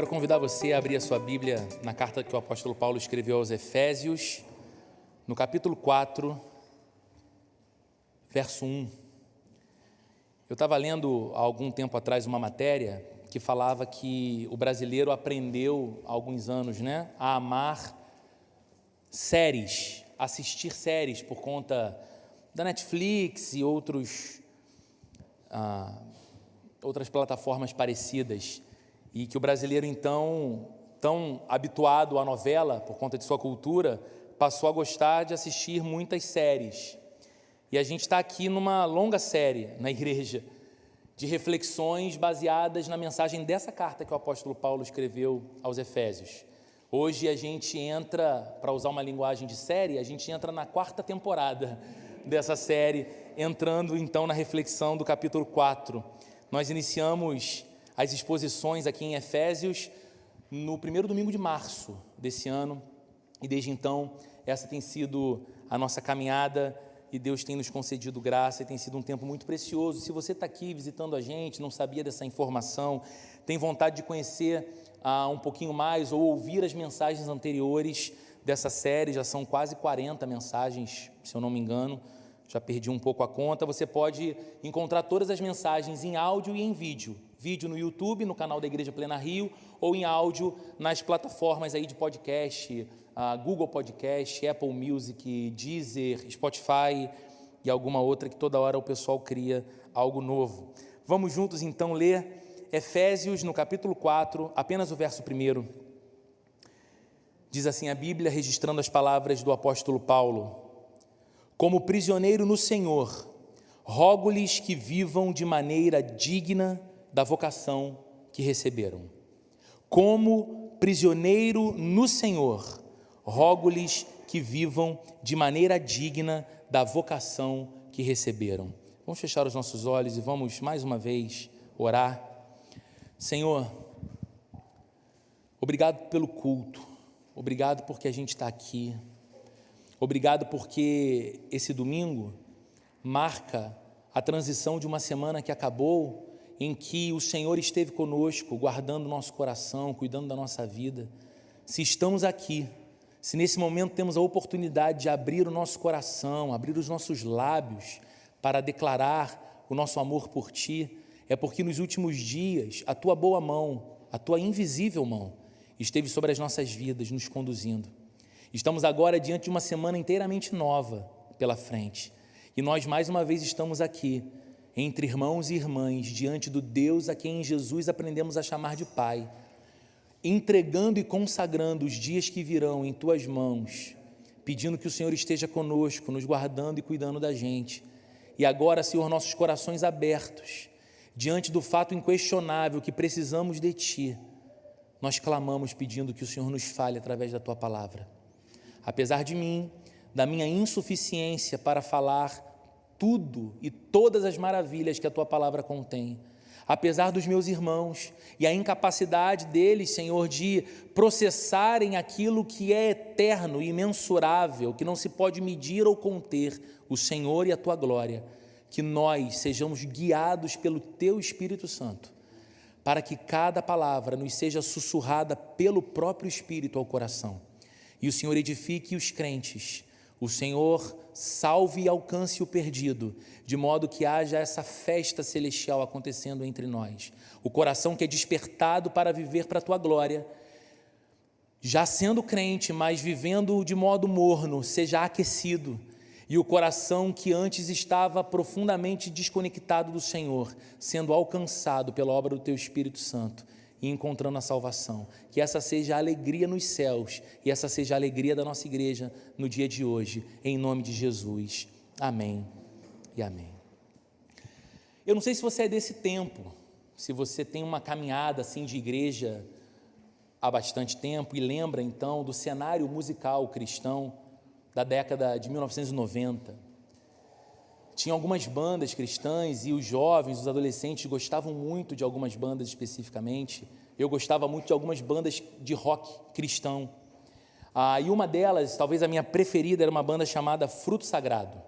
quero convidar você a abrir a sua Bíblia na carta que o apóstolo Paulo escreveu aos Efésios, no capítulo 4, verso 1. Eu estava lendo há algum tempo atrás uma matéria que falava que o brasileiro aprendeu há alguns anos, a amar séries, assistir séries por conta da Netflix e outras plataformas parecidas, e que o brasileiro, então, tão habituado à novela, por conta de sua cultura, passou a gostar de assistir muitas séries. E a gente está aqui numa longa série na igreja, de reflexões baseadas na mensagem dessa carta que o apóstolo Paulo escreveu aos Efésios. Hoje a gente entra, para usar uma linguagem de série, a gente entra na 4ª temporada dessa série, entrando então na reflexão do capítulo 4. Nós iniciamos as exposições aqui em Efésios no primeiro domingo de março desse ano, e desde então essa tem sido a nossa caminhada, e Deus tem nos concedido graça, e tem sido um tempo muito precioso. Se você está aqui visitando a gente, não sabia dessa informação, tem vontade de conhecer um pouquinho mais, ou ouvir as mensagens anteriores dessa série, já são quase 40 mensagens, se eu não me engano, já perdi um pouco a conta. Você pode encontrar todas as mensagens em áudio e em vídeo no YouTube, no canal da Igreja Plena Rio, ou em áudio nas plataformas aí de podcast, Google Podcast, Apple Music, Deezer, Spotify e alguma outra que toda hora o pessoal cria algo novo. Vamos juntos então ler Efésios no capítulo 4, apenas o verso 1. Diz assim a Bíblia, registrando as palavras do apóstolo Paulo: como prisioneiro no Senhor, rogo-lhes que vivam de maneira digna da vocação que receberam. Como prisioneiro no Senhor, rogo-lhes que vivam de maneira digna da vocação que receberam. Vamos fechar os nossos olhos e vamos mais uma vez orar. Senhor, obrigado pelo culto, obrigado porque a gente está aqui, obrigado porque esse domingo marca a transição de uma semana que acabou, em que o Senhor esteve conosco, guardando o nosso coração, cuidando da nossa vida. Se estamos aqui, se nesse momento temos a oportunidade de abrir o nosso coração, abrir os nossos lábios para declarar o nosso amor por Ti, é porque nos últimos dias a Tua boa mão, a Tua invisível mão, esteve sobre as nossas vidas, nos conduzindo. Estamos agora diante de uma semana inteiramente nova pela frente, e nós mais uma vez estamos aqui, entre irmãos e irmãs, diante do Deus a quem em Jesus aprendemos a chamar de Pai, entregando e consagrando os dias que virão em Tuas mãos, pedindo que o Senhor esteja conosco, nos guardando e cuidando da gente. E agora, Senhor, nossos corações abertos, diante do fato inquestionável que precisamos de Ti, nós clamamos pedindo que o Senhor nos fale através da Tua palavra. Apesar de mim, da minha insuficiência para falar tudo e todas as maravilhas que a Tua palavra contém, apesar dos meus irmãos e a incapacidade deles, Senhor, de processarem aquilo que é eterno e imensurável, que não se pode medir ou conter, o Senhor e a Tua glória, que nós sejamos guiados pelo Teu Espírito Santo, para que cada palavra nos seja sussurrada pelo próprio Espírito ao coração, e o Senhor edifique os crentes, o Senhor salve e alcance o perdido, de modo que haja essa festa celestial acontecendo entre nós. O coração que é despertado para viver para a Tua glória, já sendo crente, mas vivendo de modo morno, seja aquecido. E o coração que antes estava profundamente desconectado do Senhor, sendo alcançado pela obra do Teu Espírito Santo e encontrando a salvação. Que essa seja a alegria nos céus e essa seja a alegria da nossa igreja no dia de hoje, em nome de Jesus. Amém e amém. Eu não sei se você é desse tempo, se você tem uma caminhada assim de igreja há bastante tempo e lembra então do cenário musical cristão da década de 1990. Tinha algumas bandas cristãs e os jovens, os adolescentes gostavam muito de algumas bandas especificamente. Eu gostava muito de algumas bandas de rock cristão. E uma delas, talvez a minha preferida, era uma banda chamada Fruto Sagrado,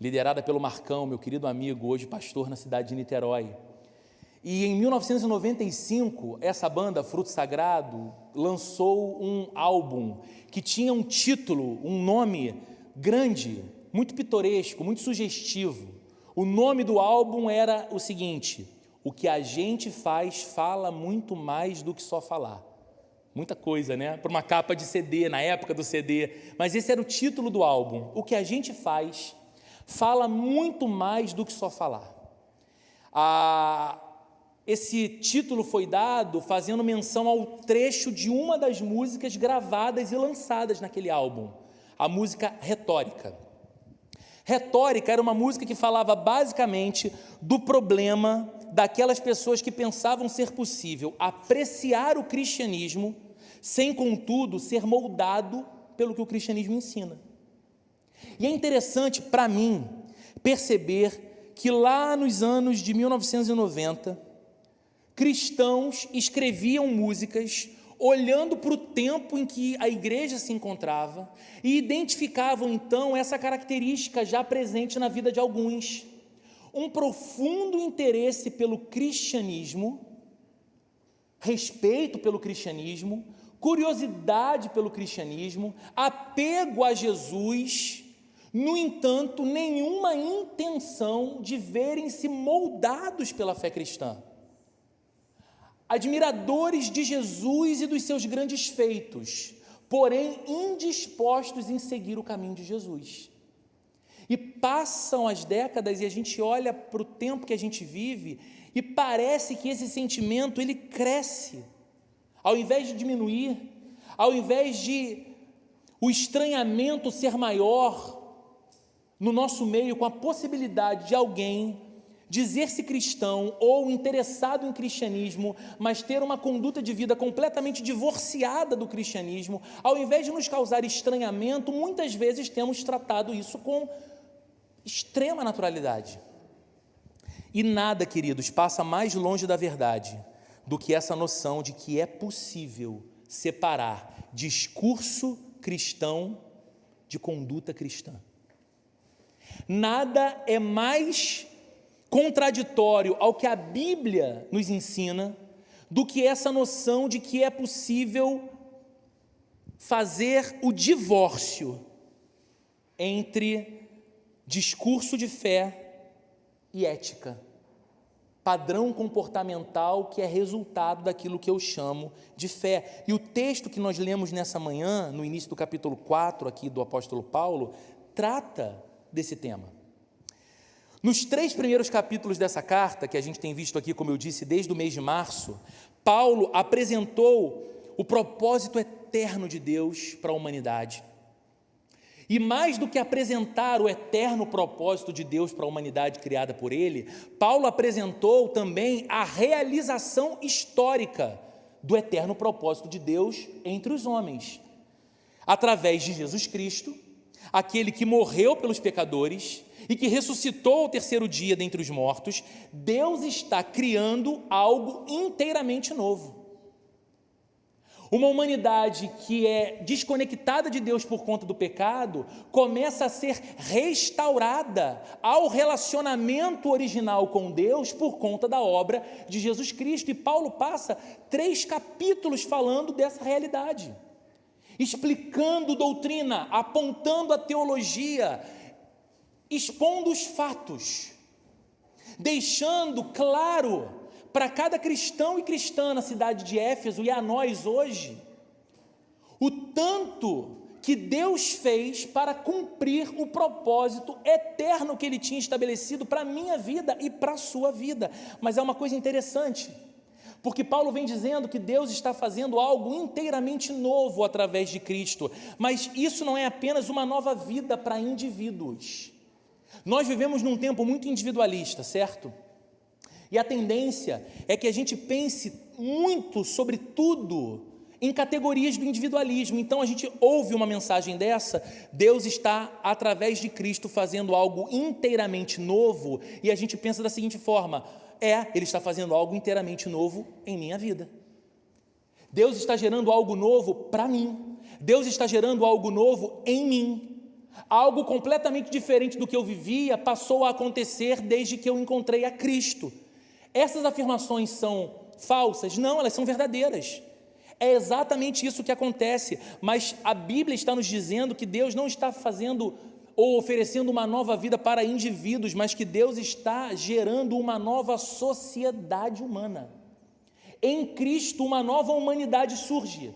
liderada pelo Marcão, meu querido amigo, hoje pastor na cidade de Niterói. E em 1995, essa banda, Fruto Sagrado, lançou um álbum que tinha um título, um nome grande, muito pitoresco, muito sugestivo. O nome do álbum era o seguinte: o que a gente faz fala muito mais do que só falar. Muita coisa, né? Para uma capa de CD, na época do CD. Mas esse era o título do álbum. O que a gente faz fala muito mais do que só falar. Esse título foi dado fazendo menção ao trecho de uma das músicas gravadas e lançadas naquele álbum, a música Retórica. Retórica era uma música que falava basicamente do problema daquelas pessoas que pensavam ser possível apreciar o cristianismo sem, contudo, ser moldado pelo que o cristianismo ensina. E é interessante para mim perceber que lá nos anos de 1990, cristãos escreviam músicas olhando para o tempo em que a igreja se encontrava e identificavam então essa característica já presente na vida de alguns: um profundo interesse pelo cristianismo, respeito pelo cristianismo, curiosidade pelo cristianismo, apego a Jesus, no entanto, nenhuma intenção de verem-se moldados pela fé cristã. Admiradores de Jesus e dos seus grandes feitos, porém indispostos em seguir o caminho de Jesus. E passam as décadas e a gente olha para o tempo que a gente vive e parece que esse sentimento ele cresce, ao invés de diminuir, ao invés de o estranhamento ser maior no nosso meio com a possibilidade de alguém dizer-se cristão ou interessado em cristianismo, mas ter uma conduta de vida completamente divorciada do cristianismo, ao invés de nos causar estranhamento, muitas vezes temos tratado isso com extrema naturalidade. E nada, queridos, passa mais longe da verdade do que essa noção de que é possível separar discurso cristão de conduta cristã. Nada é mais contraditório ao que a Bíblia nos ensina do que essa noção de que é possível fazer o divórcio entre discurso de fé e ética, padrão comportamental que é resultado daquilo que eu chamo de fé. E o texto que nós lemos nessa manhã, no início do capítulo 4 aqui do apóstolo Paulo, trata desse tema. Nos 3 primeiros capítulos dessa carta, que a gente tem visto aqui, como eu disse, desde o mês de março, Paulo apresentou o propósito eterno de Deus para a humanidade. E mais do que apresentar o eterno propósito de Deus para a humanidade criada por ele, Paulo apresentou também a realização histórica do eterno propósito de Deus entre os homens, através de Jesus Cristo, aquele que morreu pelos pecadores e que ressuscitou ao terceiro dia dentre os mortos. Deus está criando algo inteiramente novo. Uma humanidade que é desconectada de Deus por conta do pecado, começa a ser restaurada ao relacionamento original com Deus por conta da obra de Jesus Cristo. E Paulo passa 3 capítulos falando dessa realidade, explicando doutrina, apontando a teologia, expondo os fatos, deixando claro para cada cristão e cristã na cidade de Éfeso e a nós hoje, o tanto que Deus fez para cumprir o propósito eterno que Ele tinha estabelecido para a minha vida e para a sua vida. Mas é uma coisa interessante, porque Paulo vem dizendo que Deus está fazendo algo inteiramente novo através de Cristo, mas isso não é apenas uma nova vida para indivíduos. Nós vivemos num tempo muito individualista, certo? E a tendência é que a gente pense muito sobre tudo em categorias do individualismo. Então a gente ouve uma mensagem dessa, Deus está, através de Cristo, fazendo algo inteiramente novo, e a gente pensa da seguinte forma: Ele está fazendo algo inteiramente novo em minha vida. Deus está gerando algo novo para mim. Deus está gerando algo novo em mim. Algo completamente diferente do que eu vivia passou a acontecer desde que eu encontrei a Cristo. Essas afirmações são falsas? Não, elas são verdadeiras. É exatamente isso que acontece, mas a Bíblia está nos dizendo que Deus não está fazendo ou oferecendo uma nova vida para indivíduos, mas que Deus está gerando uma nova sociedade humana. Em Cristo, uma nova humanidade surge.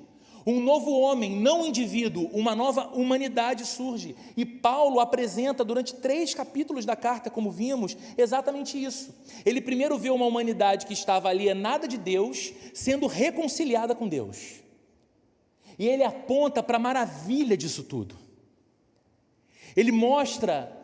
Um novo homem, não um indivíduo, uma nova humanidade surge. E Paulo apresenta durante 3 capítulos da carta, como vimos, exatamente isso. Ele primeiro vê uma humanidade que estava alienada de Deus, sendo reconciliada com Deus. E ele aponta para a maravilha disso tudo. Ele mostra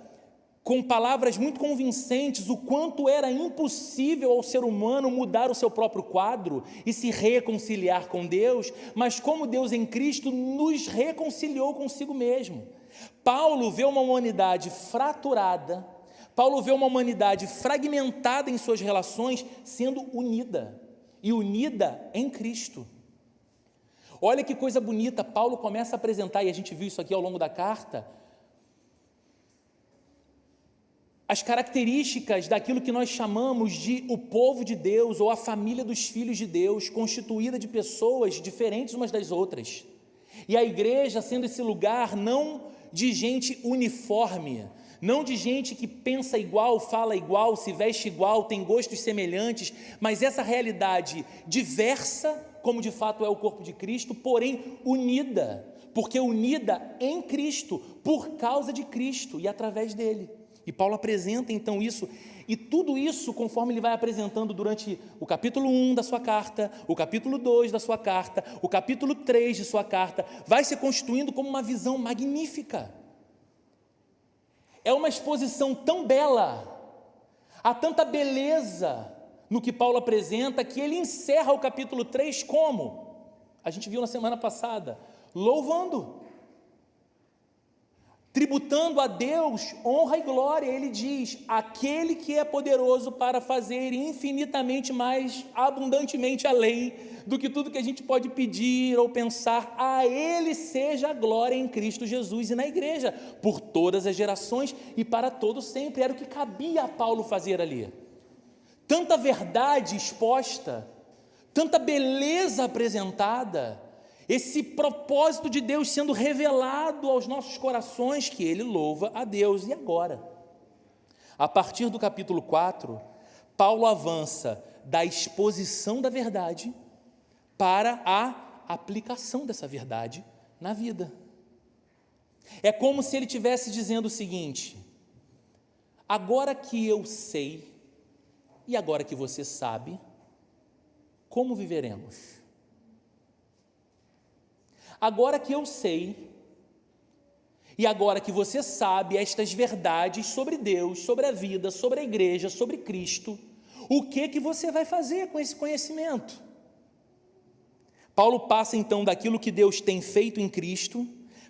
com palavras muito convincentes o quanto era impossível ao ser humano mudar o seu próprio quadro e se reconciliar com Deus, mas como Deus em Cristo nos reconciliou consigo mesmo. Paulo vê uma humanidade fraturada, Paulo vê uma humanidade fragmentada em suas relações, sendo unida, e unida em Cristo. Olha que coisa bonita, Paulo começa a apresentar, e a gente viu isso aqui ao longo da carta, as características daquilo que nós chamamos de o povo de Deus, ou a família dos filhos de Deus, constituída de pessoas diferentes umas das outras. E a igreja sendo esse lugar não de gente uniforme, não de gente que pensa igual, fala igual, se veste igual, tem gostos semelhantes, mas essa realidade diversa, como de fato é o corpo de Cristo, porém unida, porque unida em Cristo, por causa de Cristo e através dele. E Paulo apresenta então isso, e tudo isso, conforme ele vai apresentando durante o capítulo 1 da sua carta, o capítulo 2 da sua carta, o capítulo 3 de sua carta, vai se constituindo como uma visão magnífica. É uma exposição tão bela, há tanta beleza no que Paulo apresenta, que ele encerra o capítulo 3 como? A gente viu na semana passada, louvando, tributando a Deus honra e glória. Ele diz, aquele que é poderoso para fazer infinitamente mais abundantemente além do que tudo que a gente pode pedir ou pensar, a Ele seja a glória em Cristo Jesus e na igreja, por todas as gerações e para todos sempre. Era o que cabia a Paulo fazer ali. Tanta verdade exposta, tanta beleza apresentada, esse propósito de Deus sendo revelado aos nossos corações, que ele louva a Deus. E agora? A partir do capítulo 4, Paulo avança da exposição da verdade para a aplicação dessa verdade na vida. É como se ele estivesse dizendo o seguinte: agora que eu sei, e agora que você sabe, como viveremos? Agora que eu sei, e agora que você sabe estas verdades sobre Deus, sobre a vida, sobre a igreja, sobre Cristo, o que você vai fazer com esse conhecimento? Paulo passa então daquilo que Deus tem feito em Cristo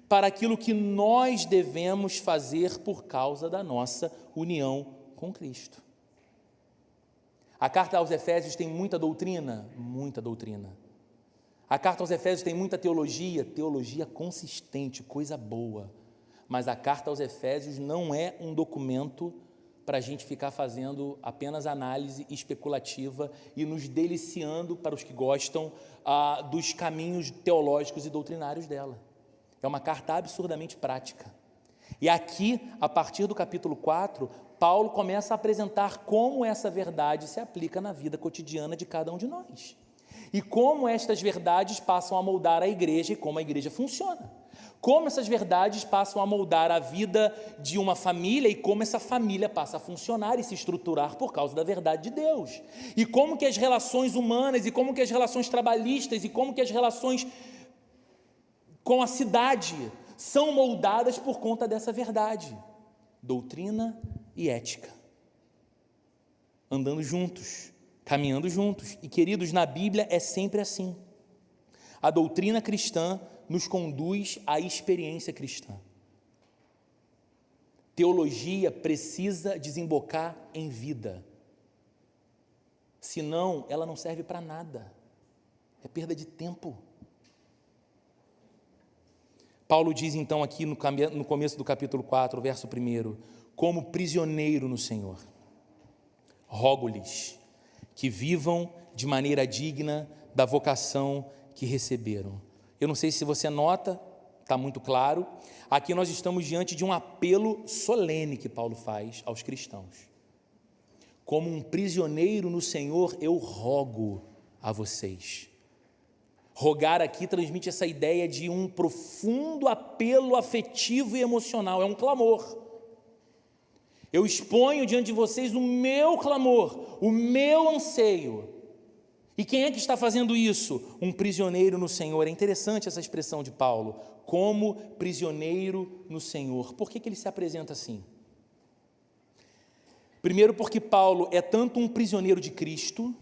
para aquilo que nós devemos fazer por causa da nossa união com Cristo. A carta aos Efésios tem muita doutrina, muita doutrina. A carta aos Efésios tem muita teologia, teologia consistente, coisa boa. Mas a carta aos Efésios não é um documento para a gente ficar fazendo apenas análise especulativa e nos deliciando, para os que gostam, dos caminhos teológicos e doutrinários dela. É uma carta absurdamente prática. E aqui, a partir do capítulo 4, Paulo começa a apresentar como essa verdade se aplica na vida cotidiana de cada um de nós. E como estas verdades passam a moldar a igreja e como a igreja funciona. Como essas verdades passam a moldar a vida de uma família e como essa família passa a funcionar e se estruturar por causa da verdade de Deus. E como que as relações humanas e como que as relações trabalhistas e como que as relações com a cidade são moldadas por conta dessa verdade. Doutrina e ética. Andando juntos. Caminhando juntos. E, queridos, na Bíblia é sempre assim. A doutrina cristã nos conduz à experiência cristã. Teologia precisa desembocar em vida. Senão, ela não serve para nada. É perda de tempo. Paulo diz então aqui no começo do capítulo 4, verso 1, como prisioneiro no Senhor, rogo-lhes que vivam de maneira digna da vocação que receberam. Eu não sei se você nota, está muito claro, aqui nós estamos diante de um apelo solene que Paulo faz aos cristãos. Como um prisioneiro no Senhor, eu rogo a vocês. Rogar aqui transmite essa ideia de um profundo apelo afetivo e emocional, é um clamor. Eu exponho diante de vocês o meu clamor, o meu anseio. E quem é que está fazendo isso? Um prisioneiro no Senhor. É interessante essa expressão de Paulo, como prisioneiro no Senhor. Por que ele se apresenta assim? Primeiro porque Paulo é tanto um prisioneiro de Cristo,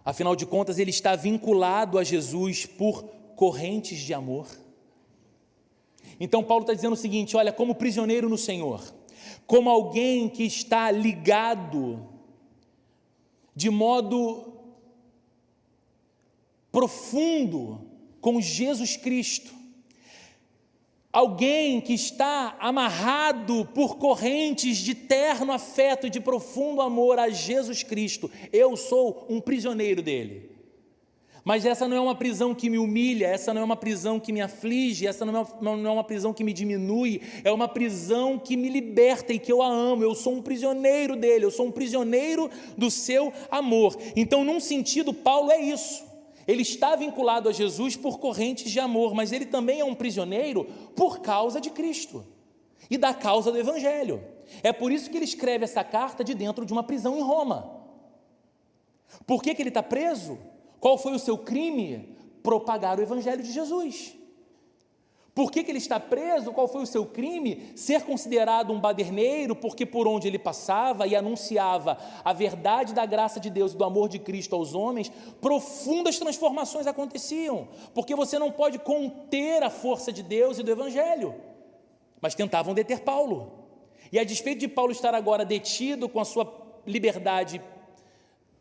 afinal de contas ele está vinculado a Jesus por correntes de amor. Então Paulo está dizendo o seguinte, olha, como prisioneiro no Senhor, como alguém que está ligado de modo profundo com Jesus Cristo, alguém que está amarrado por correntes de terno afeto e de profundo amor a Jesus Cristo, eu sou um prisioneiro dele. Mas essa não é uma prisão que me humilha, essa não é uma prisão que me aflige, essa não é uma prisão que me diminui, é uma prisão que me liberta e que eu a amo. Eu sou um prisioneiro dele, eu sou um prisioneiro do seu amor. Então, num sentido, Paulo é isso. Ele está vinculado a Jesus por correntes de amor, mas ele também é um prisioneiro por causa de Cristo e da causa do Evangelho. É por isso que ele escreve essa carta de dentro de uma prisão em Roma. Por que ele está preso? Qual foi o seu crime? Propagar o Evangelho de Jesus. Por que ele está preso? Qual foi o seu crime? Ser considerado um baderneiro, porque por onde ele passava e anunciava a verdade da graça de Deus e do amor de Cristo aos homens, profundas transformações aconteciam, porque você não pode conter a força de Deus e do Evangelho, mas tentavam deter Paulo, e a despeito de Paulo estar agora detido com a sua liberdade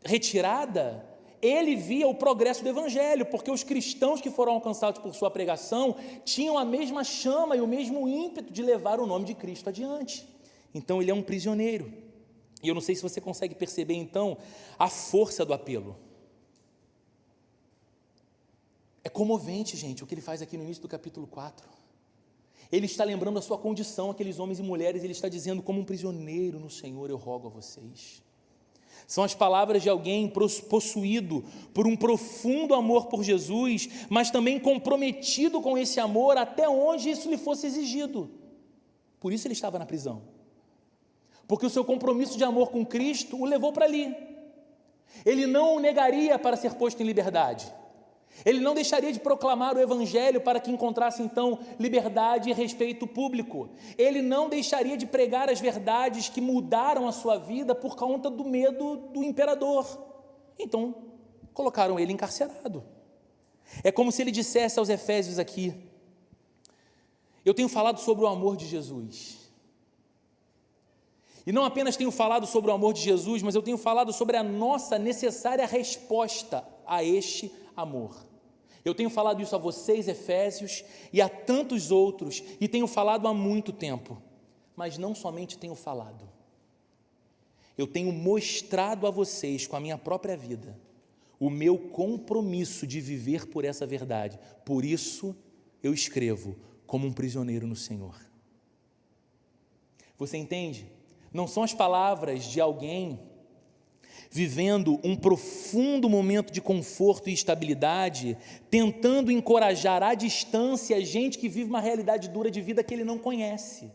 retirada, ele via o progresso do Evangelho, porque os cristãos que foram alcançados por sua pregação tinham a mesma chama e o mesmo ímpeto de levar o nome de Cristo adiante. Então ele é um prisioneiro, e eu não sei se você consegue perceber então a força do apelo. É comovente, gente, o que ele faz aqui no início do capítulo 4. Ele está lembrando a sua condição, aqueles homens e mulheres, ele está dizendo, como um prisioneiro no Senhor eu rogo a vocês. São as palavras de alguém possuído por um profundo amor por Jesus, mas também comprometido com esse amor até onde isso lhe fosse exigido. Por isso ele estava na prisão, porque o seu compromisso de amor com Cristo o levou para ali. Ele não o negaria para ser posto em liberdade, ele não deixaria de proclamar o Evangelho para que encontrasse então liberdade e respeito público, ele não deixaria de pregar as verdades que mudaram a sua vida por conta do medo do imperador. Então colocaram ele encarcerado. É como se ele dissesse aos Efésios aqui, eu tenho falado sobre o amor de Jesus, e não apenas tenho falado sobre o amor de Jesus, mas eu tenho falado sobre a nossa necessária resposta a este amor. Eu tenho falado isso a vocês, Efésios, e a tantos outros, e tenho falado há muito tempo, mas não somente tenho falado, eu tenho mostrado a vocês com a minha própria vida o meu compromisso de viver por essa verdade. Por isso eu escrevo como um prisioneiro no Senhor. Você entende? Não são as palavras de alguém vivendo um profundo momento de conforto e estabilidade, tentando encorajar à distância gente que vive uma realidade dura de vida que ele não conhece.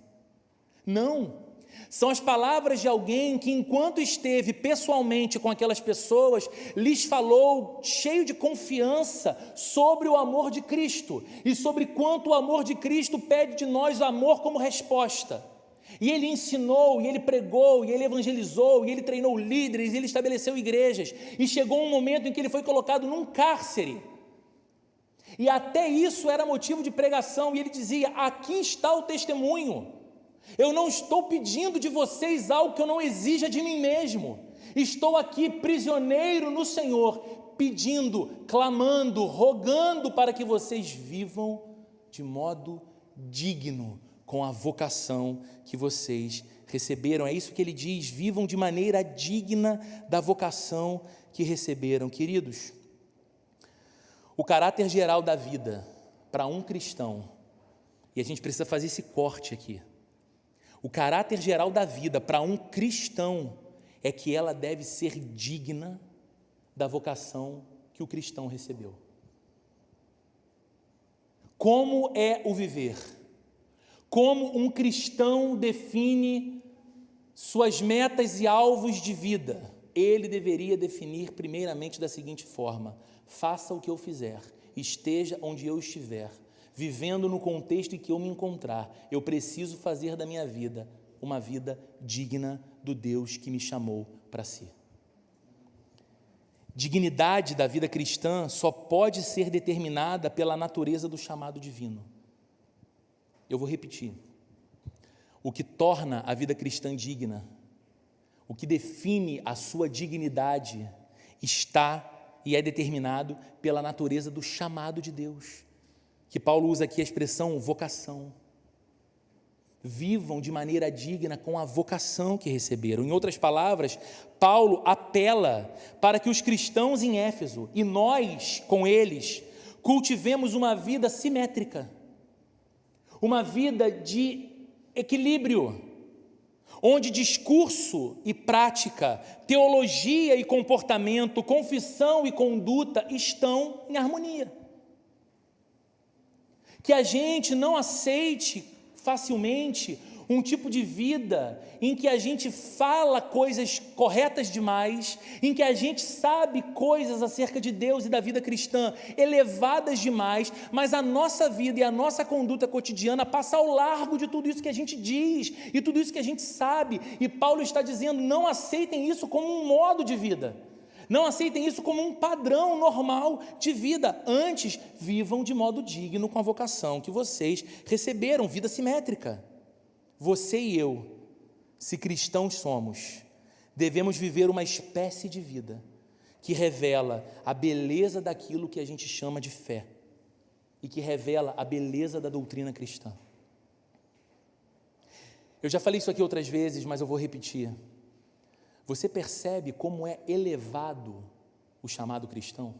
Não, são as palavras de alguém que, enquanto esteve pessoalmente com aquelas pessoas, lhes falou cheio de confiança sobre o amor de Cristo e sobre quanto o amor de Cristo pede de nós amor como resposta. E ele ensinou, e ele pregou, e ele evangelizou, e ele treinou líderes, e ele estabeleceu igrejas, e chegou um momento em que ele foi colocado num cárcere, e até isso era motivo de pregação, e ele dizia, aqui está o testemunho, eu não estou pedindo de vocês algo que eu não exija de mim mesmo, estou aqui prisioneiro no Senhor, pedindo, clamando, rogando para que vocês vivam de modo digno, com a vocação que vocês receberam. É isso que ele diz: vivam de maneira digna da vocação que receberam. Queridos, o caráter geral da vida para um cristão, e a gente precisa fazer esse corte aqui, o caráter geral da vida para um cristão é que ela deve ser digna da vocação que o cristão recebeu. Como é o viver? Como um cristão define suas metas e alvos de vida? Ele deveria definir primeiramente da seguinte forma: faça o que eu fizer, esteja onde eu estiver, vivendo no contexto em que eu me encontrar, eu preciso fazer da minha vida uma vida digna do Deus que me chamou para si. Dignidade da vida cristã só pode ser determinada pela natureza do chamado divino. Eu vou repetir. O que torna a vida cristã digna, o que define a sua dignidade, está e é determinado pela natureza do chamado de Deus, que Paulo usa aqui a expressão vocação. Vivam de maneira digna com a vocação que receberam. Em outras palavras, Paulo apela para que os cristãos em Éfeso, e nós com eles, cultivemos uma vida simétrica, uma vida de equilíbrio, onde discurso e prática, teologia e comportamento, confissão e conduta estão em harmonia. Que a gente não aceite facilmente um tipo de vida em que a gente fala coisas corretas demais, em que a gente sabe coisas acerca de Deus e da vida cristã elevadas demais, mas a nossa vida e a nossa conduta cotidiana passa ao largo de tudo isso que a gente diz e tudo isso que a gente sabe. E Paulo está dizendo: não aceitem isso como um modo de vida, não aceitem isso como um padrão normal de vida. Antes, vivam de modo digno com a vocação que vocês receberam, vida simétrica. Você e eu, se cristãos somos, devemos viver uma espécie de vida que revela a beleza daquilo que a gente chama de fé e que revela a beleza da doutrina cristã. Eu já falei isso aqui outras vezes, mas eu vou repetir. Você percebe como é elevado o chamado cristão?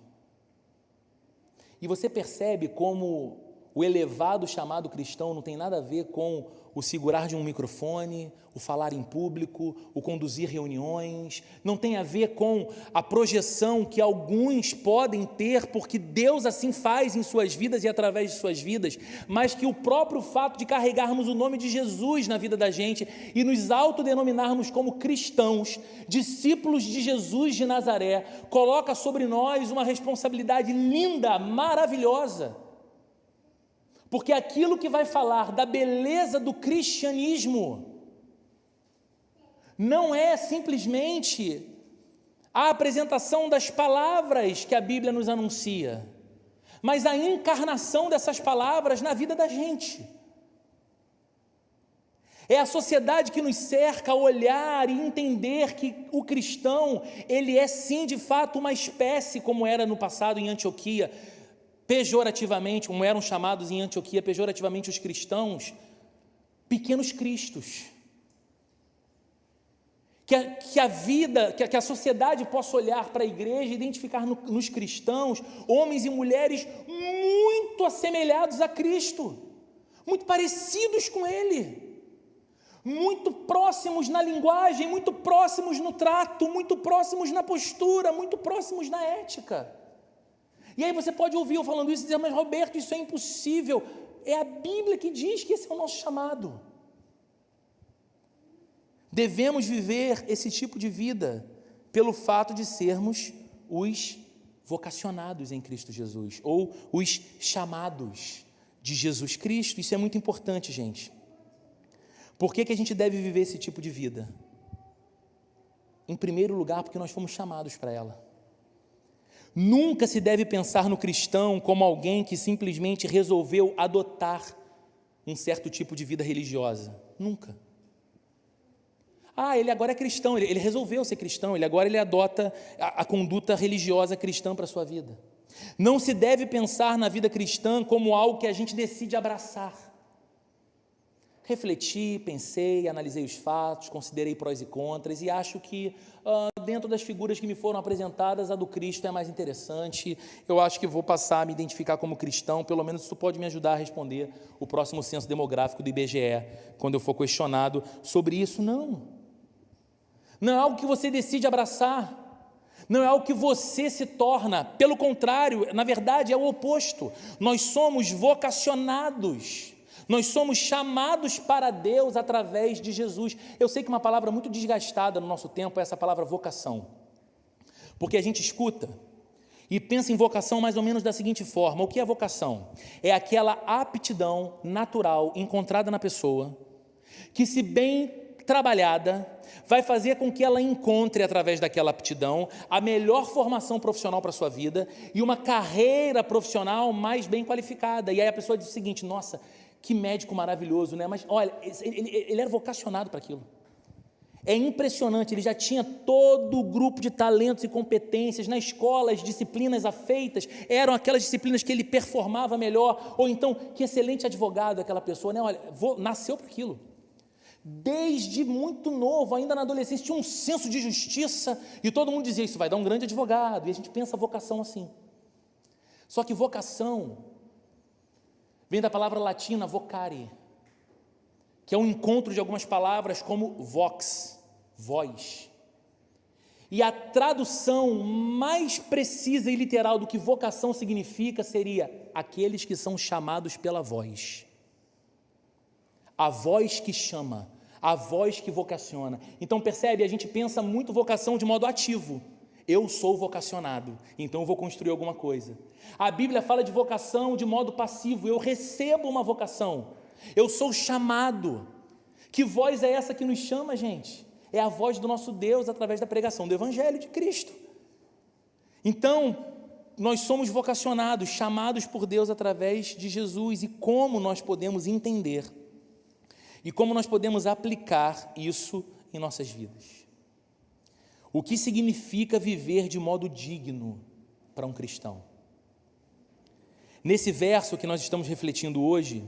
E você percebe como o elevado chamado cristão não tem nada a ver com o segurar de um microfone, o falar em público, o conduzir reuniões, não tem a ver com a projeção que alguns podem ter, porque Deus assim faz em suas vidas e através de suas vidas, mas que o próprio fato de carregarmos o nome de Jesus na vida da gente e nos autodenominarmos como cristãos, discípulos de Jesus de Nazaré, coloca sobre nós uma responsabilidade linda, maravilhosa. Porque aquilo que vai falar da beleza do cristianismo não é simplesmente a apresentação das palavras que a Bíblia nos anuncia, mas a encarnação dessas palavras na vida da gente. É a sociedade que nos cerca a olhar e entender que o cristão, ele é sim de fato uma espécie, como era no passado em Antioquia, pejorativamente, como eram chamados em Antioquia pejorativamente os cristãos, pequenos cristos. Que a vida, que a sociedade possa olhar para a igreja e identificar nos cristãos homens e mulheres muito assemelhados a Cristo, muito parecidos com Ele, muito próximos na linguagem, muito próximos no trato, muito próximos na postura, muito próximos na ética. E aí você pode ouvir eu falando isso e dizer: mas Roberto, isso é impossível. É a Bíblia que diz que esse é o nosso chamado. Devemos viver esse tipo de vida pelo fato de sermos os vocacionados em Cristo Jesus, ou os chamados de Jesus Cristo. Isso é muito importante, gente. Por que a gente deve viver esse tipo de vida? Em primeiro lugar, porque nós fomos chamados para ela. Nunca se deve pensar no cristão como alguém que simplesmente resolveu adotar um certo tipo de vida religiosa. Nunca. Ele agora é cristão, ele resolveu ser cristão, ele adota a conduta religiosa cristã para a sua vida. Não se deve pensar na vida cristã como algo que a gente decide abraçar. refleti, pensei, analisei os fatos, considerei prós e contras e acho que dentro das figuras que me foram apresentadas, a do Cristo é mais interessante. Eu acho que vou passar a me identificar como cristão, pelo menos isso pode me ajudar a responder o próximo censo demográfico do IBGE, quando eu for questionado sobre isso. Não é algo que você decide abraçar, não é algo que você se torna, pelo contrário, na verdade é o oposto. Nós somos vocacionados, nós somos chamados para Deus através de Jesus. Eu sei que uma palavra muito desgastada no nosso tempo é essa palavra vocação, porque a gente escuta e pensa em vocação mais ou menos da seguinte forma: o que é vocação? É aquela aptidão natural encontrada na pessoa, que, se bem trabalhada, vai fazer com que ela encontre, através daquela aptidão, a melhor formação profissional para a sua vida e uma carreira profissional mais bem qualificada. E aí a pessoa diz o seguinte: nossa, que médico maravilhoso, né? Mas olha, ele era vocacionado para aquilo. É impressionante, ele já tinha todo o grupo de talentos e competências. Na escola, as disciplinas afeitas eram aquelas disciplinas que ele performava melhor. Ou então, que excelente advogado aquela pessoa, né? Olha, nasceu para aquilo. Desde muito novo, ainda na adolescência, tinha um senso de justiça e todo mundo dizia: isso vai dar um grande advogado. E a gente pensa vocação assim. Só que vocação vem da palavra latina vocare, que é um encontro de algumas palavras como vox, voz. E a tradução mais precisa e literal do que vocação significa seria aqueles que são chamados pela voz. A voz que chama, a voz que vocaciona. Então percebe, a gente pensa muito vocação de modo ativo. Eu sou vocacionado, então eu vou construir alguma coisa. A Bíblia fala de vocação de modo passivo. Eu recebo uma vocação, eu sou chamado. Que voz é essa que nos chama, gente? É a voz do nosso Deus através da pregação do Evangelho de Cristo. Então, nós somos vocacionados, chamados por Deus através de Jesus. E como nós podemos entender e como nós podemos aplicar isso em nossas vidas? O que significa viver de modo digno para um cristão? Nesse verso que nós estamos refletindo hoje,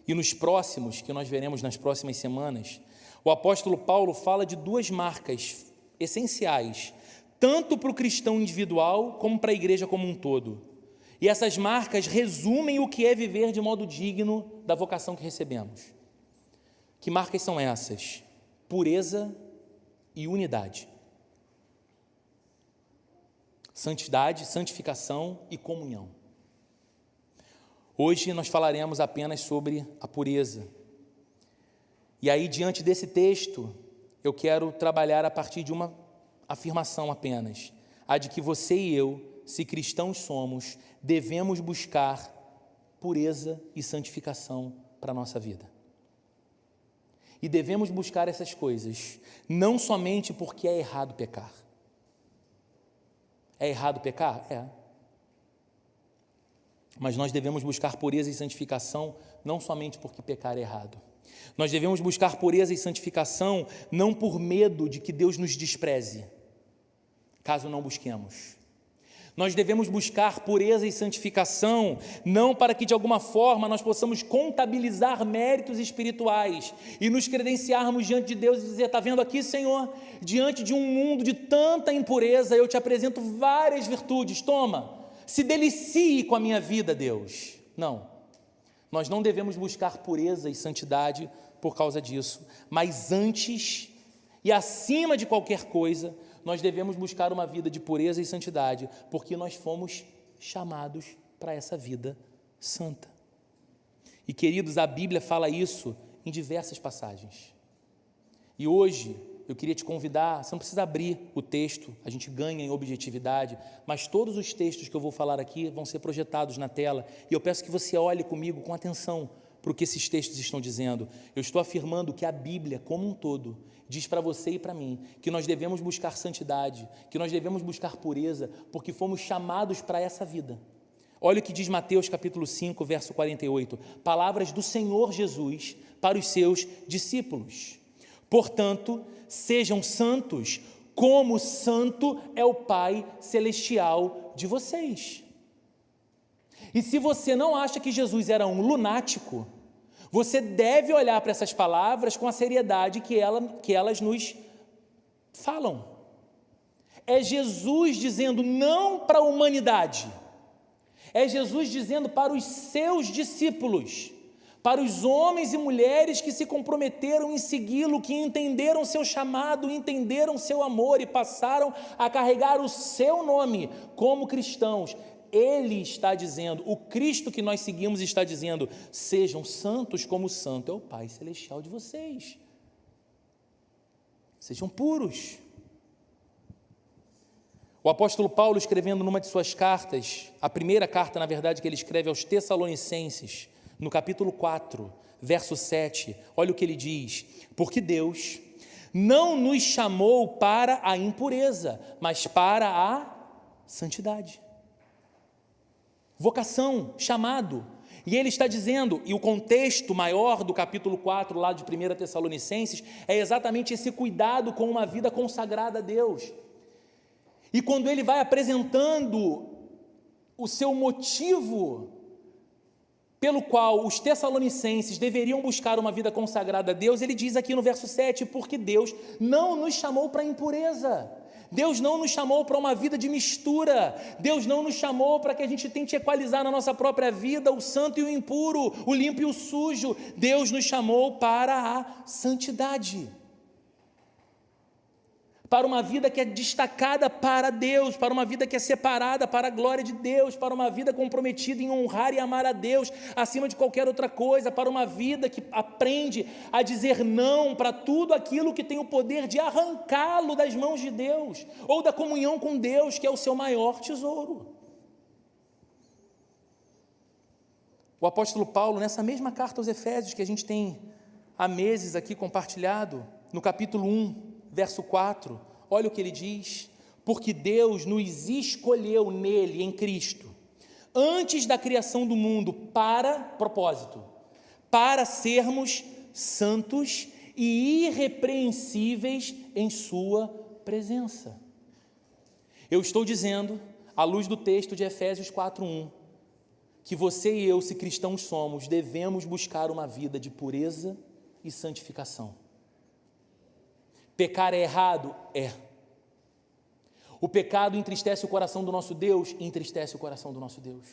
e nos próximos, que nós veremos nas próximas semanas, o apóstolo Paulo fala de duas marcas essenciais, tanto para o cristão individual, como para a igreja como um todo. E essas marcas resumem o que é viver de modo digno da vocação que recebemos. Que marcas são essas? Pureza e unidade. Santidade, santificação e comunhão. Hoje nós falaremos apenas sobre a pureza. E aí, diante desse texto, eu quero trabalhar a partir de uma afirmação apenas, a de que você e eu, se cristãos somos, devemos buscar pureza e santificação para a nossa vida. E devemos buscar essas coisas, não somente porque é errado pecar. É errado pecar? É. Mas nós devemos buscar pureza e santificação não somente porque pecar é errado. Nós devemos buscar pureza e santificação não por medo de que Deus nos despreze, caso não busquemos. Nós devemos buscar pureza e santificação não para que de alguma forma nós possamos contabilizar méritos espirituais e nos credenciarmos diante de Deus e dizer: está vendo aqui, Senhor, diante de um mundo de tanta impureza, eu te apresento várias virtudes, toma, se delicie com a minha vida, Deus. Não, nós não devemos buscar pureza e santidade por causa disso, mas antes e acima de qualquer coisa, nós devemos buscar uma vida de pureza e santidade, porque nós fomos chamados para essa vida santa. E queridos, a Bíblia fala isso em diversas passagens. E hoje eu queria te convidar, você não precisa abrir o texto, a gente ganha em objetividade, mas todos os textos que eu vou falar aqui vão ser projetados na tela, e eu peço que você olhe comigo com atenção para o que esses textos estão dizendo. Eu estou afirmando que a Bíblia, como um todo, diz para você e para mim, que nós devemos buscar santidade, que nós devemos buscar pureza, porque fomos chamados para essa vida. Olha o que diz Mateus capítulo 5, verso 48, palavras do Senhor Jesus para os seus discípulos. Portanto, sejam santos, como santo é o Pai celestial de vocês. E se você não acha que Jesus era um lunático, você deve olhar para essas palavras com a seriedade que elas nos falam. É Jesus dizendo não para a humanidade, é Jesus dizendo para os seus discípulos, para os homens e mulheres que se comprometeram em segui-lo, que entenderam seu chamado, entenderam seu amor e passaram a carregar o seu nome como cristãos. Ele está dizendo, o Cristo que nós seguimos está dizendo, sejam santos como o santo é o Pai Celestial de vocês. Sejam puros. O apóstolo Paulo, escrevendo numa de suas cartas, a primeira carta, na verdade, que ele escreve aos Tessalonicenses, no capítulo 4, verso 7, olha o que ele diz: porque Deus não nos chamou para a impureza, mas para a santidade. Vocação, chamado. E ele está dizendo, e o contexto maior do capítulo 4, lá de 1 Tessalonicenses, é exatamente esse cuidado com uma vida consagrada a Deus. E quando ele vai apresentando o seu motivo pelo qual os tessalonicenses deveriam buscar uma vida consagrada a Deus, ele diz aqui no verso 7, porque Deus não nos chamou para a impureza, Deus não nos chamou para uma vida de mistura, Deus não nos chamou para que a gente tente equalizar na nossa própria vida o santo e o impuro, o limpo e o sujo. Deus nos chamou para a santidade, para uma vida que é destacada para Deus, para uma vida que é separada para a glória de Deus, para uma vida comprometida em honrar e amar a Deus acima de qualquer outra coisa, para uma vida que aprende a dizer não para tudo aquilo que tem o poder de arrancá-lo das mãos de Deus, ou da comunhão com Deus, que é o seu maior tesouro. O apóstolo Paulo, nessa mesma carta aos Efésios, que a gente tem há meses aqui compartilhado, no capítulo 1, verso 4, olha o que ele diz: porque Deus nos escolheu nele, em Cristo, antes da criação do mundo, para propósito, para sermos santos e irrepreensíveis em sua presença. Eu estou dizendo, à luz do texto de Efésios 4:1, que você e eu, se cristãos somos, devemos buscar uma vida de pureza e santificação. Pecar é errado? É. O pecado entristece o coração do nosso Deus? Entristece o coração do nosso Deus.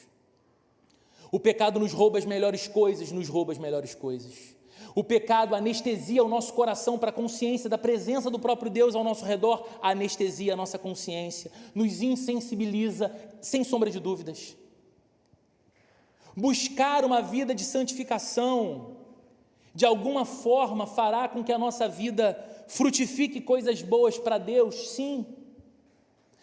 O pecado nos rouba as melhores coisas? Nos rouba as melhores coisas. O pecado anestesia o nosso coração para a consciência da presença do próprio Deus ao nosso redor? Anestesia a nossa consciência, nos insensibiliza, sem sombra de dúvidas. Buscar uma vida de santificação, de alguma forma, fará com que a nossa vida frutifique coisas boas para Deus? Sim.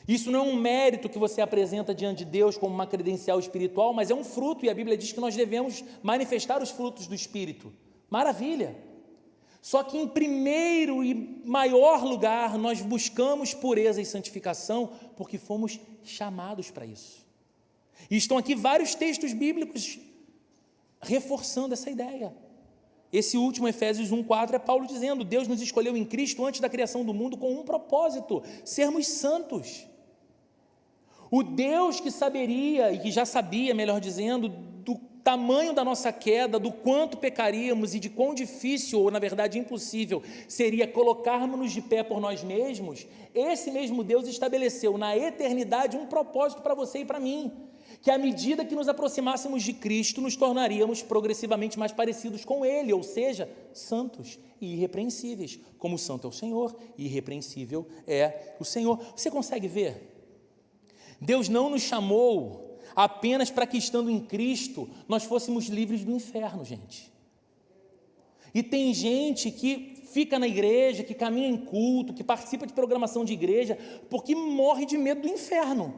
Isso não é um mérito que você apresenta diante de Deus como uma credencial espiritual, mas é um fruto, e a Bíblia diz que nós devemos manifestar os frutos do Espírito. Maravilha! Só que em primeiro e maior lugar, nós buscamos pureza e santificação porque fomos chamados para isso. E estão aqui vários textos bíblicos reforçando essa ideia. Esse último, Efésios 1:4, é Paulo dizendo: Deus nos escolheu em Cristo antes da criação do mundo com um propósito, sermos santos. O Deus que saberia, e que já sabia, melhor dizendo, do tamanho da nossa queda, do quanto pecaríamos e de quão difícil, ou na verdade impossível, seria colocarmos-nos de pé por nós mesmos, esse mesmo Deus estabeleceu na eternidade um propósito para você e para mim, que à medida que nos aproximássemos de Cristo, nos tornaríamos progressivamente mais parecidos com Ele, ou seja, santos e irrepreensíveis, como o santo é o Senhor e irrepreensível é o Senhor. Você consegue ver? Deus não nos chamou apenas para que, estando em Cristo, nós fôssemos livres do inferno, gente. E tem gente que fica na igreja, que caminha em culto, que participa de programação de igreja, porque morre de medo do inferno.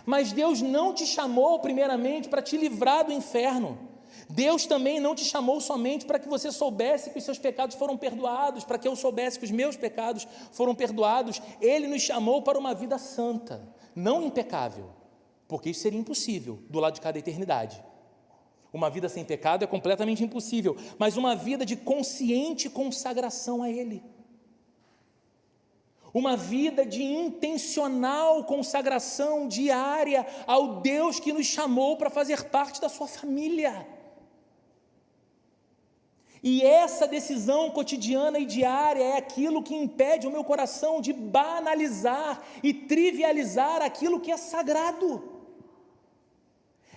Mas Deus não te chamou primeiramente para te livrar do inferno. Deus também não te chamou somente para que você soubesse que os seus pecados foram perdoados, para que eu soubesse que os meus pecados foram perdoados. Ele nos chamou para uma vida santa, não impecável, porque isso seria impossível do lado de cada eternidade. Uma vida sem pecado é completamente impossível, mas uma vida de consciente consagração a Ele. Uma vida de intencional consagração diária ao Deus que nos chamou para fazer parte da sua família. E essa decisão cotidiana e diária é aquilo que impede o meu coração de banalizar e trivializar aquilo que é sagrado.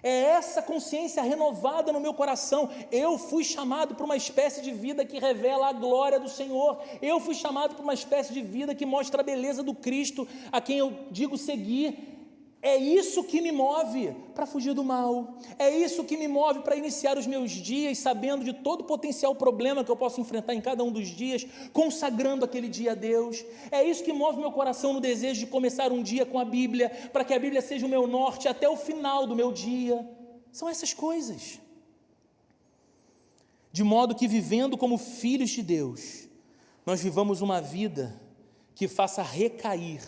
É essa consciência renovada no meu coração. Eu fui chamado para uma espécie de vida que revela a glória do Senhor. Eu fui chamado para uma espécie de vida que mostra a beleza do Cristo, a quem eu digo seguir. É isso que me move para fugir do mal. É isso que me move para iniciar os meus dias, sabendo de todo o potencial problema que eu posso enfrentar em cada um dos dias, consagrando aquele dia a Deus. É isso que move meu coração no desejo de começar um dia com a Bíblia, para que a Bíblia seja o meu norte até o final do meu dia. São essas coisas. De modo que, vivendo como filhos de Deus, nós vivamos uma vida que faça recair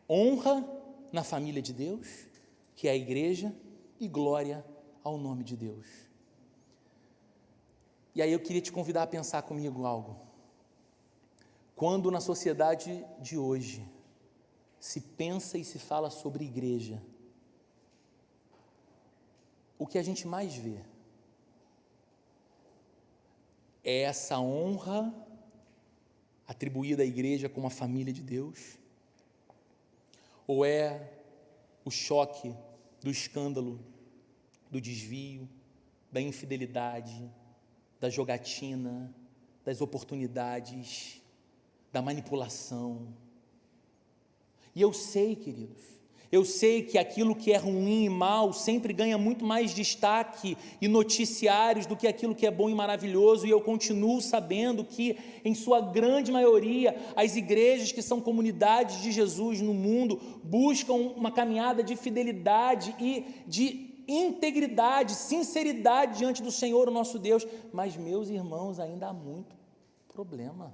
honra na família de Deus, que é a igreja, e glória ao nome de Deus. E aí eu queria te convidar a pensar comigo algo. Quando na sociedade de hoje se pensa e se fala sobre igreja, o que a gente mais vê é essa honra atribuída à igreja como a família de Deus? Ou é o choque do escândalo, do desvio, da infidelidade, da jogatina, das oportunidades, da manipulação? E eu sei, queridos, eu sei que aquilo que é ruim e mal sempre ganha muito mais destaque e noticiários do que aquilo que é bom e maravilhoso, e eu continuo sabendo que, em sua grande maioria, as igrejas que são comunidades de Jesus no mundo buscam uma caminhada de fidelidade e de integridade, sinceridade diante do Senhor, o nosso Deus. Mas, meus irmãos, ainda há muito problema,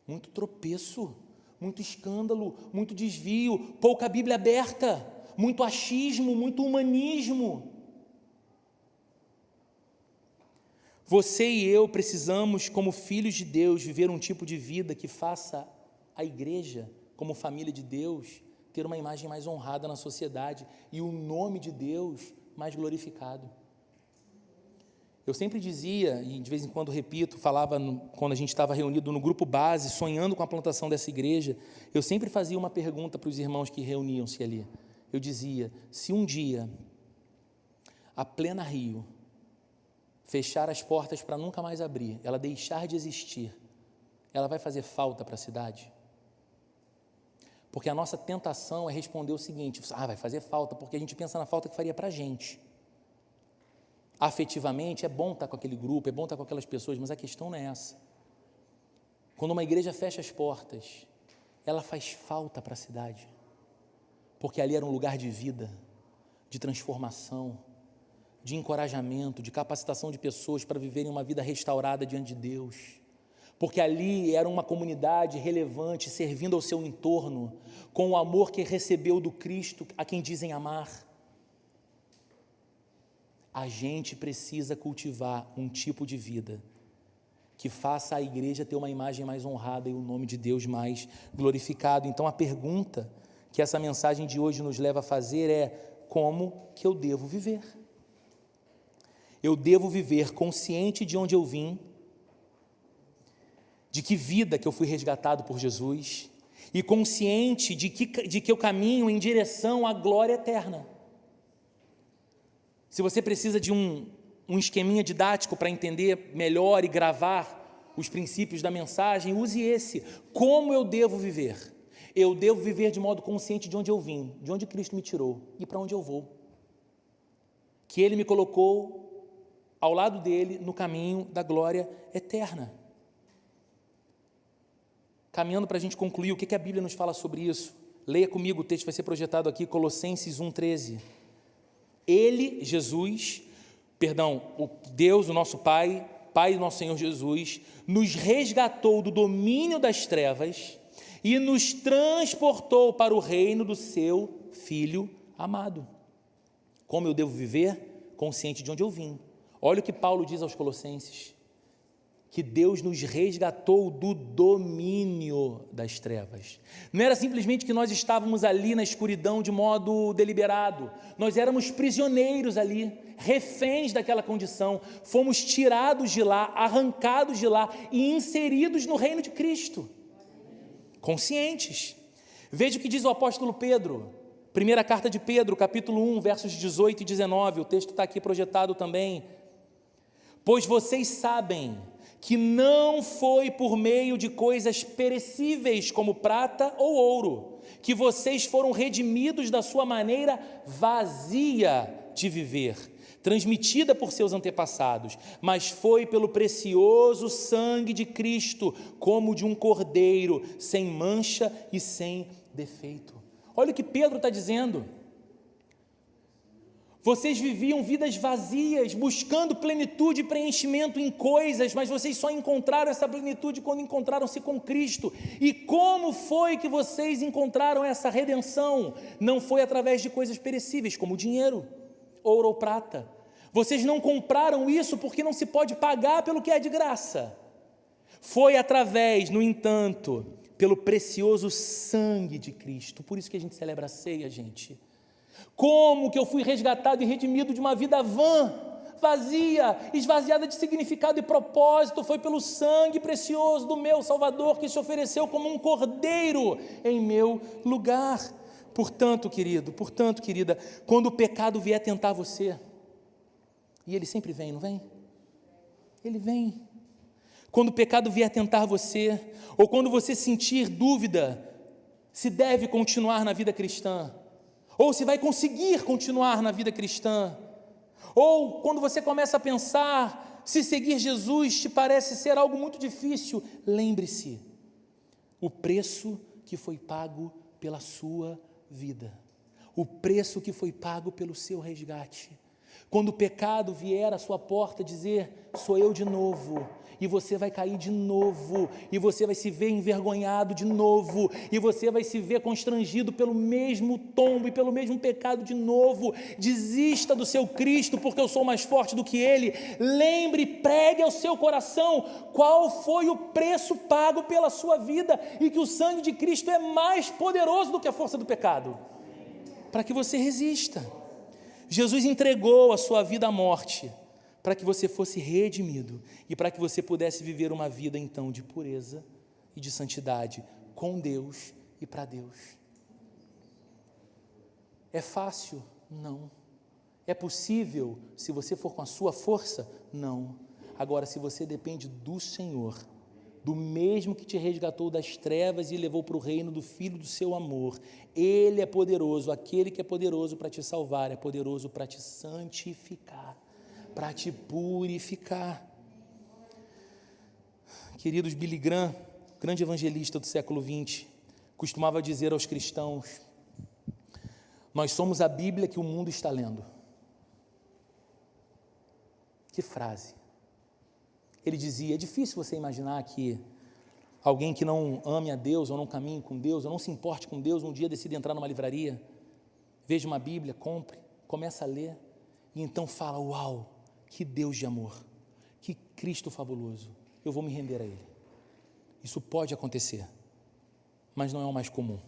muito tropeço, muito escândalo, muito desvio, pouca Bíblia aberta, muito achismo, muito humanismo. Você e eu precisamos, como filhos de Deus, viver um tipo de vida que faça a igreja, como família de Deus, ter uma imagem mais honrada na sociedade e o nome de Deus mais glorificado. Eu sempre dizia, e de vez em quando repito, falava quando a gente estava reunido no grupo base, sonhando com a plantação dessa igreja, eu sempre fazia uma pergunta para os irmãos que reuniam-se ali. Eu dizia: se um dia a Plena Rio fechar as portas para nunca mais abrir, ela deixar de existir, ela vai fazer falta para a cidade? Porque a nossa tentação é responder o seguinte: vai fazer falta, porque a gente pensa na falta que faria para a gente. Afetivamente, é bom estar com aquele grupo, é bom estar com aquelas pessoas, mas a questão não é essa. Quando uma igreja fecha as portas, ela faz falta para a cidade, porque ali era um lugar de vida, de transformação, de encorajamento, de capacitação de pessoas para viverem uma vida restaurada diante de Deus, porque ali era uma comunidade relevante, servindo ao seu entorno, com o amor que recebeu do Cristo, a quem dizem amar. A gente precisa cultivar um tipo de vida que faça a igreja ter uma imagem mais honrada e o nome de Deus mais glorificado. Então, a pergunta que essa mensagem de hoje nos leva a fazer é: como que eu devo viver? Eu devo viver consciente de onde eu vim, de que vida que eu fui resgatado por Jesus, e consciente de que eu caminho em direção à glória eterna. Se você precisa de um esqueminha didático para entender melhor e gravar os princípios da mensagem, use esse. Como eu devo viver? Eu devo viver de modo consciente de onde eu vim, de onde Cristo me tirou e para onde eu vou. Que Ele me colocou ao lado dEle no caminho da glória eterna. Caminhando para a gente concluir, o que a Bíblia nos fala sobre isso? Leia comigo, o texto vai ser projetado aqui, Colossenses 1,13. Ele, Jesus, o Deus, o nosso Pai, Pai do nosso Senhor Jesus, nos resgatou do domínio das trevas e nos transportou para o reino do seu Filho amado. Como eu devo viver? Consciente de onde eu vim. Olha o que Paulo diz aos Colossenses: que Deus nos resgatou do domínio das trevas. Não era simplesmente que nós estávamos ali na escuridão de modo deliberado, nós éramos prisioneiros ali, reféns daquela condição, fomos tirados de lá, arrancados de lá e inseridos no reino de Cristo, conscientes. Veja o que diz o apóstolo Pedro, primeira carta de Pedro, capítulo 1, versos 18 e 19, o texto está aqui projetado também. Pois vocês sabem que não foi por meio de coisas perecíveis como prata ou ouro, que vocês foram redimidos da sua maneira vazia de viver, transmitida por seus antepassados, mas foi pelo precioso sangue de Cristo, como de um cordeiro, sem mancha e sem defeito. Olha o que Pedro está dizendo. Vocês viviam vidas vazias, buscando plenitude e preenchimento em coisas, mas vocês só encontraram essa plenitude quando encontraram-se com Cristo. E como foi que vocês encontraram essa redenção? Não foi através de coisas perecíveis, como dinheiro, ouro ou prata. Vocês não compraram isso porque não se pode pagar pelo que é de graça. Foi através, no entanto, pelo precioso sangue de Cristo. Por isso que a gente celebra a ceia, gente. Como que eu fui resgatado e redimido de uma vida vã, vazia, esvaziada de significado e propósito? Foi pelo sangue precioso do meu Salvador, que se ofereceu como um cordeiro em meu lugar. Portanto, querido, querida, quando o pecado vier tentar você, e ele sempre vem, não vem? Ele vem. Quando o pecado vier tentar você, ou quando você sentir dúvida se deve continuar na vida cristã, ou se vai conseguir continuar na vida cristã, ou quando você começa a pensar se seguir Jesus te parece ser algo muito difícil, lembre-se, o preço que foi pago pela sua vida, o preço que foi pago pelo seu resgate. Quando o pecado vier à sua porta dizer, sou eu de novo, e você vai cair de novo, e você vai se ver envergonhado de novo, e você vai se ver constrangido pelo mesmo tombo e pelo mesmo pecado de novo. Desista do seu Cristo, porque eu sou mais forte do que Ele. Lembre, pregue ao seu coração qual foi o preço pago pela sua vida, e que o sangue de Cristo é mais poderoso do que a força do pecado, para que você resista. Jesus entregou a sua vida à morte, para que você fosse redimido e para que você pudesse viver uma vida então de pureza e de santidade com Deus e para Deus. É fácil? Não. É possível se você for com a sua força? Não. Agora, se você depende do Senhor, do mesmo que te resgatou das trevas e levou para o reino do Filho do seu amor, Ele é poderoso, aquele que é poderoso para te salvar, é poderoso para te santificar, para te purificar. Queridos, Billy Graham, grande evangelista do século XX, costumava dizer aos cristãos, nós somos a Bíblia que o mundo está lendo. Que frase! Ele dizia, é difícil você imaginar que alguém que não ame a Deus, ou não caminhe com Deus, ou não se importe com Deus, um dia decida entrar numa livraria, veja uma Bíblia, compre, começa a ler, e então fala, uau, que Deus de amor, que Cristo fabuloso, eu vou me render a Ele. Isso pode acontecer, mas não é o mais comum.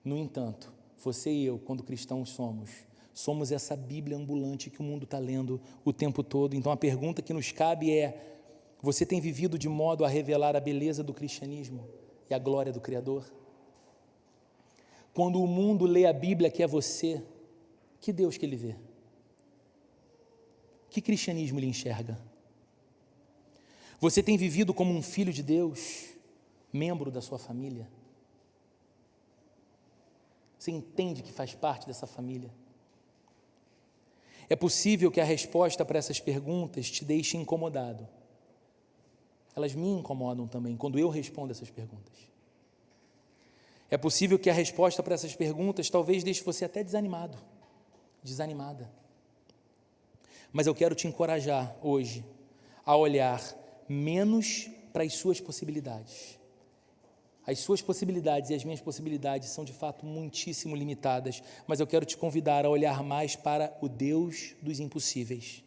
No entanto, você e eu, quando cristãos somos essa Bíblia ambulante que o mundo está lendo o tempo todo. Então a pergunta que nos cabe é, você tem vivido de modo a revelar a beleza do cristianismo e a glória do Criador? Quando o mundo lê a Bíblia que é você, que Deus que ele vê? Que cristianismo ele enxerga? Você tem vivido como um filho de Deus, membro da sua família? Você entende que faz parte dessa família? É possível que a resposta para essas perguntas te deixe incomodado. Elas me incomodam também, quando eu respondo essas perguntas. É possível que a resposta para essas perguntas talvez deixe você até desanimado, desanimada. Mas eu quero te encorajar hoje a olhar menos para as suas possibilidades. As suas possibilidades e as minhas possibilidades são de fato muitíssimo limitadas, mas eu quero te convidar a olhar mais para o Deus dos impossíveis,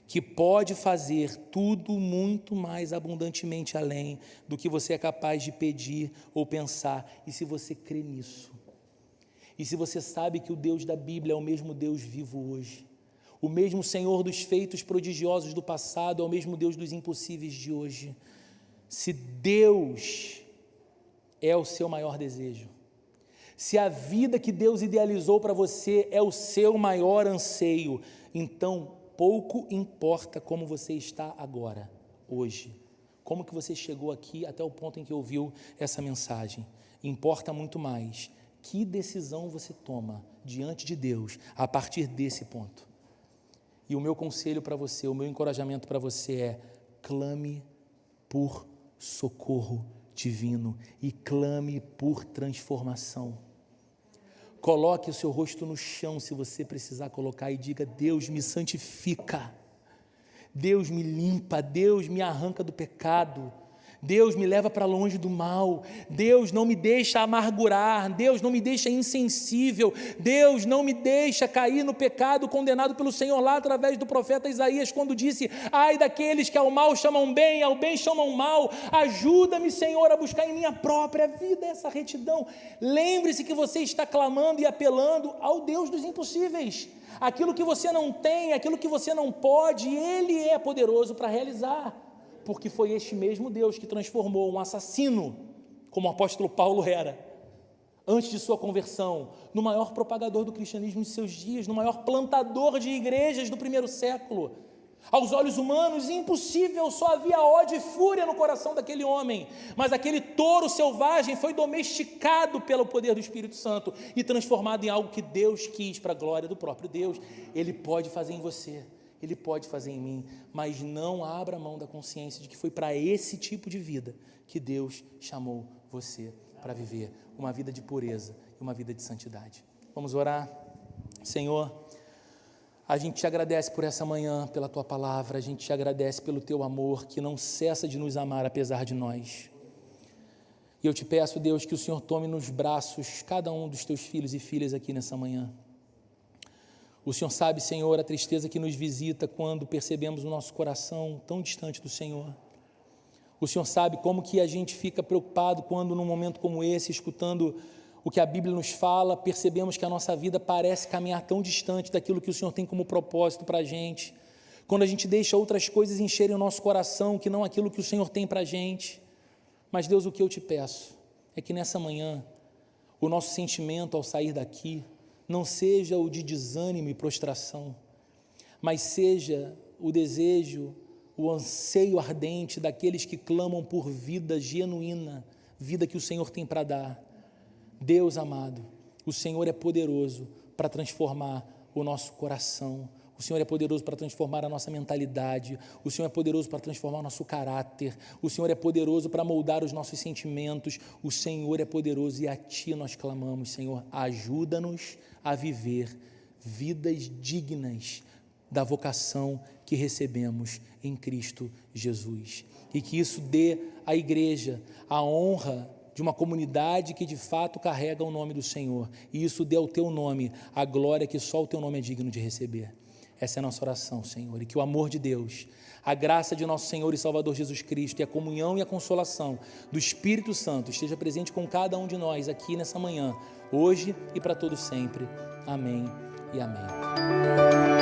que pode fazer tudo muito mais abundantemente além do que você é capaz de pedir ou pensar. E se você crê nisso, e se você sabe que o Deus da Bíblia é o mesmo Deus vivo hoje, o mesmo Senhor dos feitos prodigiosos do passado, é o mesmo Deus dos impossíveis de hoje, se Deus é o seu maior desejo, se a vida que Deus idealizou para você é o seu maior anseio, então pouco importa como você está agora, hoje, como que você chegou aqui até o ponto em que ouviu essa mensagem. Importa muito mais que decisão você toma diante de Deus a partir desse ponto. E o meu conselho para você, o meu encorajamento para você é: clame por socorro divino e clame por transformação. Coloque o seu rosto no chão se você precisar colocar e diga: Deus me santifica, Deus me limpa, Deus me arranca do pecado, Deus me leva para longe do mal, Deus não me deixa amargurar, Deus não me deixa insensível, Deus não me deixa cair no pecado condenado pelo Senhor lá através do profeta Isaías, quando disse: ai daqueles que ao mal chamam bem, ao bem chamam mal, ajuda-me, Senhor, a buscar em minha própria vida essa retidão. Lembre-se que você está clamando e apelando ao Deus dos impossíveis. Aquilo que você não tem, aquilo que você não pode, Ele é poderoso para realizar. Porque foi este mesmo Deus que transformou um assassino, como o apóstolo Paulo era, antes de sua conversão, no maior propagador do cristianismo de seus dias, no maior plantador de igrejas do primeiro século. Aos olhos humanos, impossível, só havia ódio e fúria no coração daquele homem, mas aquele touro selvagem foi domesticado pelo poder do Espírito Santo e transformado em algo que Deus quis para a glória do próprio Deus. Ele pode fazer em você, Ele pode fazer em mim, mas não abra mão da consciência de que foi para esse tipo de vida que Deus chamou você para viver uma vida de pureza e uma vida de santidade. Vamos orar. Senhor, a gente te agradece por essa manhã, pela Tua palavra, a gente te agradece pelo Teu amor, que não cessa de nos amar apesar de nós. E eu te peço, Deus, que o Senhor tome nos braços cada um dos Teus filhos e filhas aqui nessa manhã. O Senhor sabe, Senhor, a tristeza que nos visita quando percebemos o nosso coração tão distante do Senhor. O Senhor sabe como que a gente fica preocupado quando, num momento como esse, escutando o que a Bíblia nos fala, percebemos que a nossa vida parece caminhar tão distante daquilo que o Senhor tem como propósito para a gente. Quando a gente deixa outras coisas encherem o nosso coração, que não aquilo que o Senhor tem para a gente. Mas, Deus, o que eu te peço é que nessa manhã, o nosso sentimento ao sair daqui não seja o de desânimo e prostração, mas seja o desejo, o anseio ardente daqueles que clamam por vida genuína, vida que o Senhor tem para dar. Deus amado, o Senhor é poderoso para transformar o nosso coração, o Senhor é poderoso para transformar a nossa mentalidade, o Senhor é poderoso para transformar o nosso caráter, o Senhor é poderoso para moldar os nossos sentimentos, o Senhor é poderoso e a Ti nós clamamos. Senhor, ajuda-nos a viver vidas dignas da vocação que recebemos em Cristo Jesus, e que isso dê à igreja a honra de uma comunidade que de fato carrega o nome do Senhor, e isso dê ao Teu nome a glória que só o Teu nome é digno de receber. Essa é a nossa oração, Senhor, e que o amor de Deus, a graça de nosso Senhor e Salvador Jesus Cristo e a comunhão e a consolação do Espírito Santo esteja presente com cada um de nós aqui nessa manhã, hoje e para todo sempre. Amém e amém.